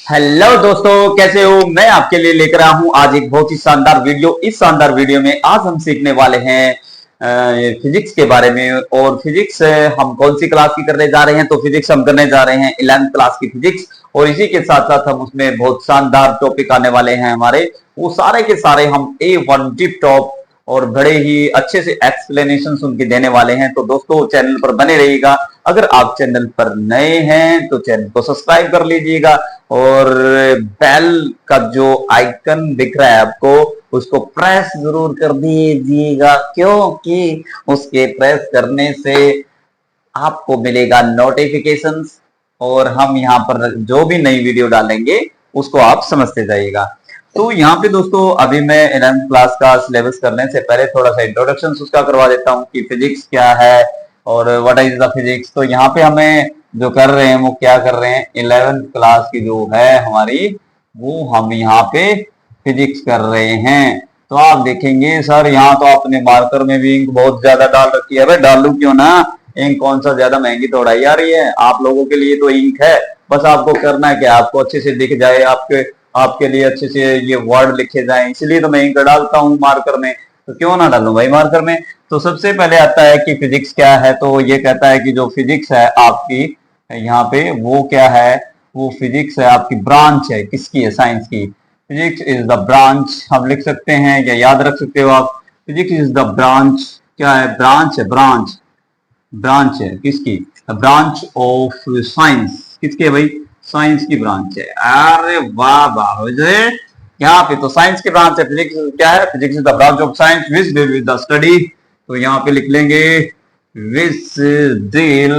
Hello दोस्तों, कैसे हो। मैं आपके लिए लेकर आया हूं आज एक बहुत ही शानदार वीडियो। इस शानदार वीडियो में आज हम सीखने वाले हैं फिजिक्स के बारे में। और फिजिक्स हम कौन सी क्लास की करने जा रहे हैं, तो फिजिक्स हम करने जा रहे हैं 11th क्लास की फिजिक्स। और इसी के साथ साथ हम उसमें बहुत शानदार टॉपिक आने वाले हैं हमारे, वो सारे के सारे हम A1 टिप टॉप और बड़े ही अच्छे से एक्सप्लेनेशन उनके देने वाले हैं। तो दोस्तों चैनल पर बने रहिएगा। अगर आप चैनल पर नए हैं तो चैनल को सब्सक्राइब कर लीजिएगा और बेल का जो आइकन दिख रहा है आपको, उसको प्रेस जरूर कर दीजिएगा, क्योंकि उसके प्रेस करने से आपको मिलेगा नोटिफिकेशंस और हम यहाँ पर जो भी नई वीडियो डालेंगे उसको आप समझते जाइएगा। तो यहाँ पे दोस्तों अभी मैं 11th क्लास का सिलेबस करने से पहले थोड़ा सा इंट्रोडक्शन उसका करवा देता हूँ कि फिजिक्स क्या है और व्हाट इज द फिजिक्स। तो यहाँ पे हमें जो कर रहे हैं वो क्या कर रहे हैं, 11th क्लास की जो है हमारी, वो हम यहाँ पे फिजिक्स कर रहे हैं। तो आप देखेंगे सर यहाँ तो आपने मार्कर में भी इंक बहुत ज्यादा डाल रखी है। भाई डालू क्यों ना, इंक कौन सा ज्यादा महंगी थोड़ा आ रही है, आप लोगों के लिए तो इंक है। बस आपको करना है कि आपको अच्छे से दिख जाए, आपके लिए अच्छे से ये वर्ड लिखे जाए, इसलिए तो मैं इंक डालता हूँ मार्कर में। तो क्यों ना डालूं भाई मार्कर में। तो सबसे पहले आता है कि फिजिक्स क्या है। तो ये कहता है कि जो फिजिक्स है आपकी यहाँ पे, वो क्या है, वो फिजिक्स है आपकी ब्रांच है, किसकी है, साइंस की। फिजिक्स इज द ब्रांच, हम लिख सकते हैं या याद रख सकते हो आप। फिजिक्स इज द ब्रांच, क्या है, ब्रांच है, ब्रांच ब्रांच है किसकी, ब्रांच ऑफ साइंस। किसके भाई, साइंस की ब्रांच है। अरे वाह वाह, यहाँ पे तो साइंस की ब्रांच है। फिजिक्स क्या है, physics is the branch of science which deal with the study. तो यहाँ पे लिख लेंगे which deal,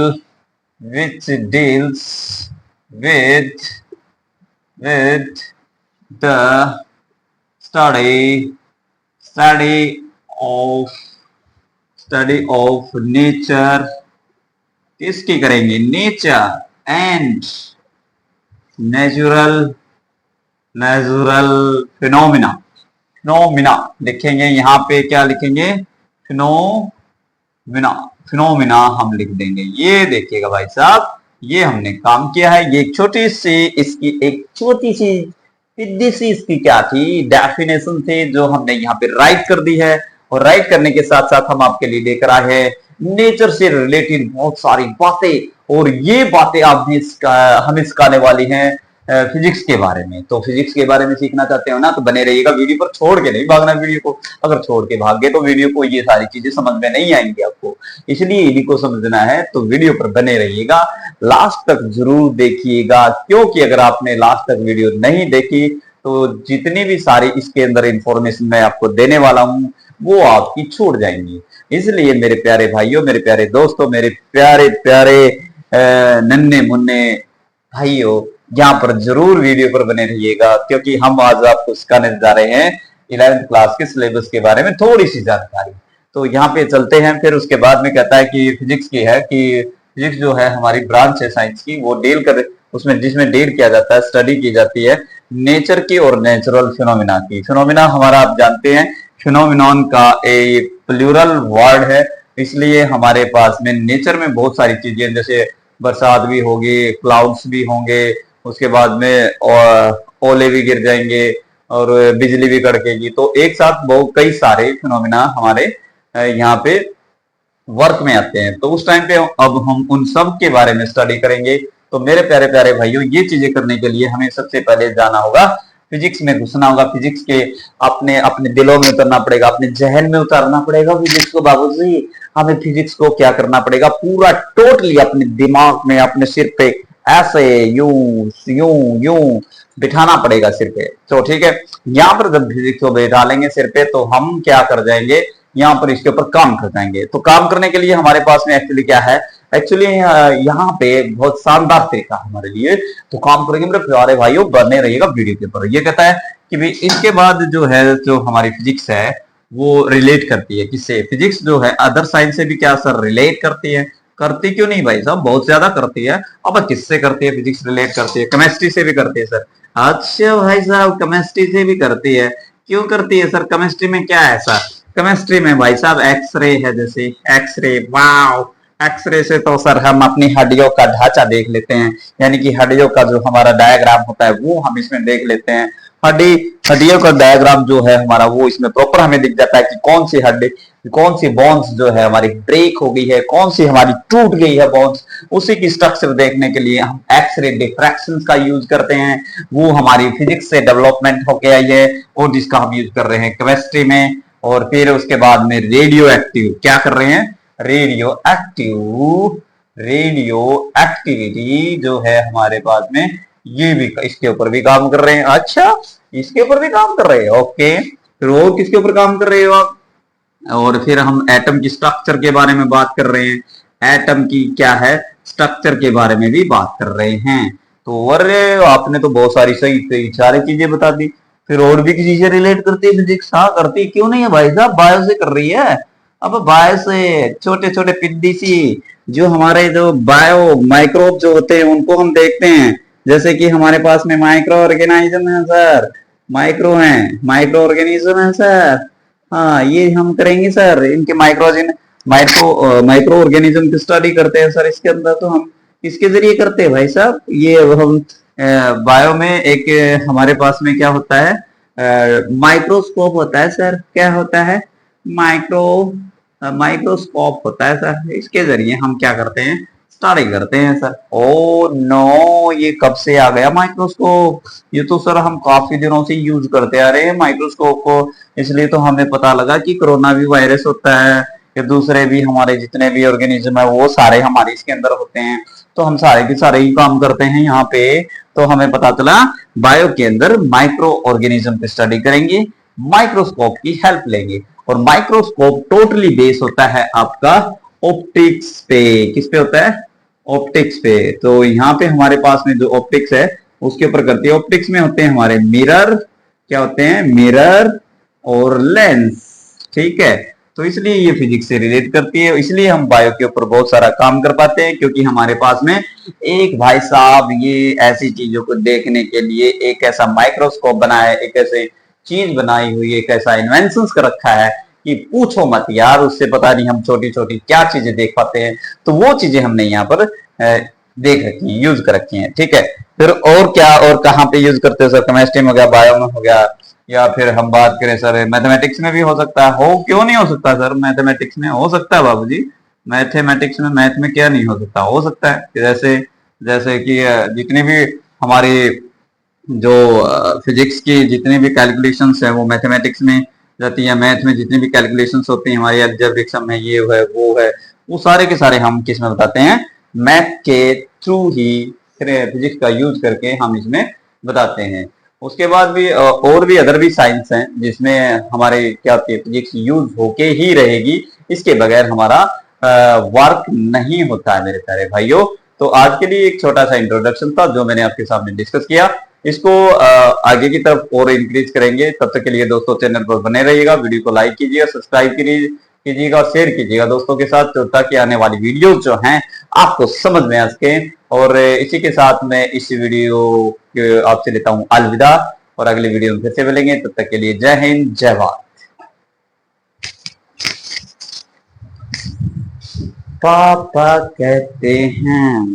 which deals with with the study, study of, study of nature. किसकी करेंगे, nature and natural, natural phenomena. Phenomena लिखेंगे, यहाँ पे क्या लिखेंगे, फिनोमिना, फिनोमिना हम लिख देंगे। ये देखिएगा भाई साहब, ये हमने काम किया है। ये छोटी सी, इसकी एक छोटी सी सीधी सी इसकी क्या थी, डेफिनेशन थी, जो हमने यहाँ पे राइट कर दी है। और राइट करने के साथ साथ हम आपके लिए लेकर आए हैं नेचर से रिलेटेड बहुत सारी बातें। और ये बातें आप भी हमें सिखाने वाली हैं फिजिक्स के बारे में। तो फिजिक्स के बारे में सीखना चाहते हो ना, तो बने रहिएगा, वीडियो पर छोड़ के नहीं भागना वीडियो को। अगर छोड़ के भाग गए तो वीडियो को ये सारी चीजें समझ में नहीं आएंगी आपको, इसलिए इन्हीं को समझना है। तो वीडियो पर बने रहिएगा, लास्ट तक जरूर देखिएगा, क्योंकि अगर आपने लास्ट तक वीडियो नहीं देखी तो जितनी भी सारी इसके अंदर इंफॉर्मेशन मैं आपको देने वाला हूं वो आपकी छूट जाएंगी। इसलिए मेरे प्यारे भाइयों, मेरे प्यारे दोस्तों, मेरे प्यारे प्यारे नन्हे मुन्ने भाइयों, यहाँ पर जरूर वीडियो पर बने रहिएगा, क्योंकि हम आज आपको सिखाने जा रहे हैं 11th क्लास के सिलेबस के बारे में थोड़ी सी जानकारी। तो यहाँ पे चलते हैं। फिर उसके बाद में कहता है कि फिजिक्स की है, कि फिजिक्स जो है हमारी ब्रांच है साइंस की, वो डील कर, उसमें जिसमें डील किया जाता है, स्टडी की जाती है नेचर की और नेचुरल फिनोमिना की। फिनोमिना हमारा आप जानते हैं, फिनोमिनॉन का एक प्लूरल वर्ड है, इसलिए हमारे पास में नेचर में बहुत सारी चीजें, जैसे बरसात भी होगी, क्लाउड्स भी होंगे, उसके बाद में ओले भी गिर जाएंगे और बिजली भी कड़केगी। तो एक साथ बहुत कई सारे फिनोमिना हमारे यहाँ पे वर्क में आते हैं। तो उस टाइम पे अब हम उन सब के बारे में स्टडी करेंगे। तो मेरे प्यारे प्यारे भाइयों, ये चीजें करने के लिए हमें सबसे पहले जाना होगा, फिजिक्स में घुसना होगा। फिजिक्स के अपने अपने दिलों में उतरना पड़ेगा, अपने जहन में उतारना पड़ेगा फिजिक्स को। बाबूजी हमें फिजिक्स को क्या करना पड़ेगा, पूरा टोटली अपने दिमाग में, अपने सिर पे ऐसे यूं यूं यूं बिठाना पड़ेगा सिर पे। तो ठीक है, यहाँ पर जब फिजिक्स को बैठा लेंगे सिर पे, तो हम क्या कर जाएंगे, यहाँ पर इसके ऊपर काम कर जाएंगे। तो काम करने के लिए हमारे पास में एक्चुअली क्या है, एक्चुअली यहाँ पे बहुत शानदार तरीका हमारे लिए। तो काम करेंगे मेरे प्यारे भाइयों, बने रहिएगा वीडियो के ऊपर। ये कहता है कि भाई इसके बाद जो है, जो हमारी फिजिक्स है वो रिलेट करती है किससे, फिजिक्स जो है अदर साइंस से भी क्या सर रिलेट करती है। करती क्यों नहीं भाई साहब, बहुत ज्यादा करती है। अब किससे करती है फिजिक्स रिलेट करती है, केमिस्ट्री से भी करती है सर। अच्छा भाई साहब, केमिस्ट्री से भी करती है, क्यों करती है सर, केमिस्ट्री में क्या है सर। केमिस्ट्री में भाई साहब एक्सरे है, जैसे एक्सरे, वाओ एक्सरे से तो सर हम अपनी हड्डियों का ढांचा देख लेते हैं, यानी कि हड्डियों का जो हमारा डायग्राम होता है वो हम इसमें देख लेते हैं। हड्डी हड्डियों का डायग्राम जो है हमारा वो इसमें प्रॉपर हमें दिख जाता है कि कौन सी हड्डी, कौन सी बोन्स जो है हमारी ब्रेक हो गई है, कौन सी हमारी टूट गई है बोन्स। उसी की स्ट्रक्चर देखने के लिए हम एक्सरे डिफ्रैक्शन का यूज करते हैं। वो हमारी फिजिक्स से डेवलपमेंट होके आई है और जिसका हम यूज कर रहे हैं केमिस्ट्री में। और फिर उसके बाद में रेडियो एक्टिव क्या कर रहे हैं, रेडियो एक्टिव, रेडियो एक्टिविटी जो है हमारे पास में ये भी इसके ऊपर भी काम कर रहे हैं। अच्छा, इसके ऊपर भी काम कर रहे हैं, ओके। फिर और किसके ऊपर काम कर रहे हो आप, और फिर हम एटम की स्ट्रक्चर के बारे में बात कर रहे हैं, एटम की क्या है स्ट्रक्चर के बारे में भी बात कर रहे हैं। तो अरे आपने तो बहुत सारी सही सही सारी चीजें बता दी। फिर और भी किसी से रिलेट करती है फिजिक्स, हाँ करती है, क्यों नहीं है भाई साहब, बायो से कर रही है। अब बायो से छोटे छोटे पिद्दी सी जो हमारे जो बायो माइक्रोब जो होते हैं उनको हम देखते हैं। जैसे कि हमारे पास में माइक्रो ऑर्गेनाइज्म है सर, माइक्रो है, माइक्रो ऑर्गेनिज्म है सर। हाँ ये हम करेंगे सर, इनके माइक्रो ऑर्गेनिज्म की स्टडी करते हैं सर। इसके अंदर तो हम किसके जरिए करते हैं भाई साहब, ये हम बायो में एक हमारे पास में क्या होता है, माइक्रोस्कोप होता है सर। क्या होता है, माइक्रो माइक्रोस्कोप होता है सर। इसके जरिए हम क्या करते हैं, स्टडी करते हैं सर। ओ नो, ये कब से आ गया माइक्रोस्कोप, ये तो सर हम काफी दिनों से यूज करते आ रहे हैं माइक्रोस्कोप को। इसलिए तो हमें पता लगा कि कोरोना भी वायरस होता है, या दूसरे भी हमारे जितने भी ऑर्गेनिज्म है वो सारे हमारे इसके अंदर होते हैं। तो हम सारे के सारे ही काम करते हैं यहाँ पे। तो हमें पता चला बायो के अंदर माइक्रो ऑर्गेनिज्म की स्टडी करेंगे, माइक्रोस्कोप की हेल्प लेंगे। और माइक्रोस्कोप टोटली बेस होता है आपका ऑप्टिक्स पे। किस पे होता है, ऑप्टिक्स पे। तो यहाँ पे हमारे पास में जो ऑप्टिक्स है उसके ऊपर करती है। ऑप्टिक्स में होते हैं हमारे मिरर, क्या होते हैं, मिरर और लेंस, ठीक है। तो इसलिए ये फिजिक्स से रिलेट करती है, इसलिए हम बायो के ऊपर बहुत सारा काम कर पाते हैं, क्योंकि हमारे पास में एक भाई साहब ये ऐसी चीजों को देखने के लिए एक ऐसा माइक्रोस्कोप बनाया है, एक ऐसे चीज बनाई हुई है, एक ऐसा इन्वेंशन कर रखा है कि पूछो मत यार, उससे पता नहीं हम छोटी छोटी क्या चीजें देख पाते हैं। तो वो चीजें हमने यहाँ पर देख रखी है, यूज कर रखी है, ठीक है। फिर और क्या, और कहाँ पे यूज करते हैं सर, केमिस्ट्री में हो गया, बायो में हो गया, या फिर हम बात करें सर मैथमेटिक्स में भी हो सकता है। हो क्यों नहीं हो सकता सर, मैथमेटिक्स में हो सकता है बाबूजी, मैथमेटिक्स में, मैथ में क्या नहीं हो सकता, हो सकता है। जैसे जैसे कि जितनी भी हमारी जो फिजिक्स की जितनी भी कैलकुलेशंस है वो मैथमेटिक्स में जाती है। मैथ में जितनी भी कैलकुलेशंस होती हैं हमारी अलजेब्रिक सम है, ये है वो है, वो सारे के सारे हम किस में बताते हैं, मैथ के थ्रू ही फिजिक्स का यूज करके हम इसमें बताते हैं। उसके बाद भी और भी अदर भी साइंस हैं जिसमें हमारे क्या होती है, फिजिक्स यूज होके ही रहेगी, इसके बगैर हमारा वर्क नहीं होता है मेरे प्यारे भाइयों। तो आज के लिए एक छोटा सा इंट्रोडक्शन था जो मैंने आपके सामने डिस्कस किया। इसको आगे की तरफ और इंक्रीज करेंगे। तब तक के लिए दोस्तों चैनल पर बने रहिएगा, वीडियो को लाइक कीजिएगा, सब्सक्राइब कीजिएगा और शेयर कीजिएगा दोस्तों के साथ, ताकि आने वाली वीडियो जो हैं आपको समझ में आ सके। और इसी के साथ मैं इस वीडियो आपसे लेता हूं अलविदा, और अगले वीडियो में फिर से मिलेंगे। तब तक के लिए जय हिंद, जय भारत। पापा कहते हैं